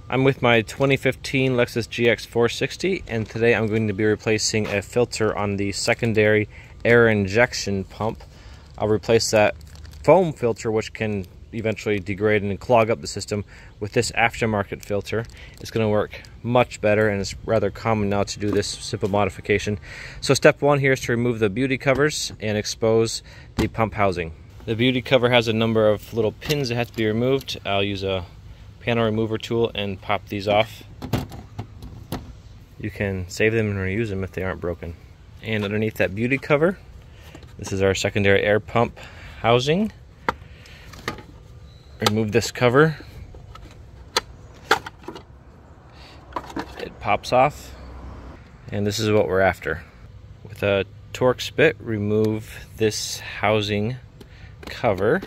I'm with my 2015 LEXUS GX460, and today I'm going to be replacing a filter on the secondary air injection pump. I'll replace that foam filter, which can eventually degrade and clog up the system, with this aftermarket filter. It's going to work much better, and it's rather common now to do this simple modification. So step one here is to remove the beauty covers and expose the pump housing. The beauty cover has a number of little pins that have to be removed. I'll use a panel remover tool and pop these off. You can save them and reuse them if they aren't broken. And underneath that beauty cover, this is our secondary air pump housing. Remove this cover. It pops off, and this is what we're after. With a Torx bit, remove this housing cover.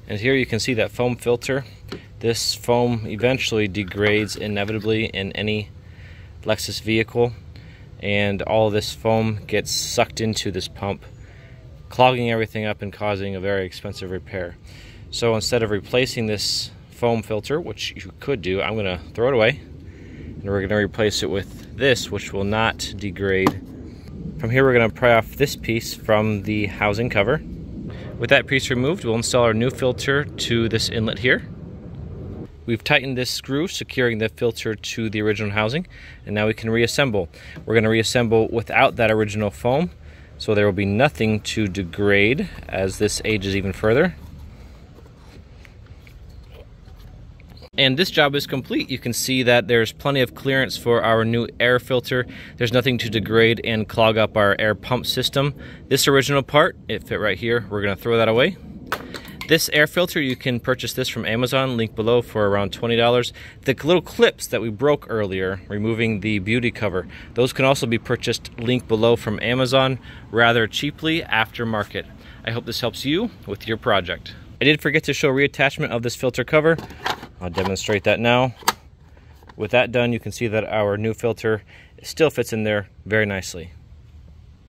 And here you can see that foam filter. This foam eventually degrades inevitably in any LEXUS vehicle, and all this foam gets sucked into this pump, clogging everything up and causing a very expensive repair. So instead of replacing this foam filter, which you could do, I'm going to throw it away, and we're going to replace it with this, which will not degrade. From here, we're going to pry off this piece from the housing cover. With that piece removed, we'll install our new filter to this inlet here. We've tightened this screw, securing the filter to the original housing, and now we can reassemble. We're going to reassemble without that original foam, so there will be nothing to degrade as this ages even further. And this job is complete. You can see that there's plenty of clearance for our new air filter. There's nothing to degrade and clog up our air pump system. This original part, it fit right here. We're gonna throw that away. This air filter, you can purchase this from Amazon, link below, for around $20. The little clips that we broke earlier, removing the beauty cover, those can also be purchased, link below, from Amazon, rather cheaply aftermarket. I hope this helps you with your project. I did forget to show reattachment of this filter cover. I'll demonstrate that now. With that done, you can see that our new filter still fits in there very nicely.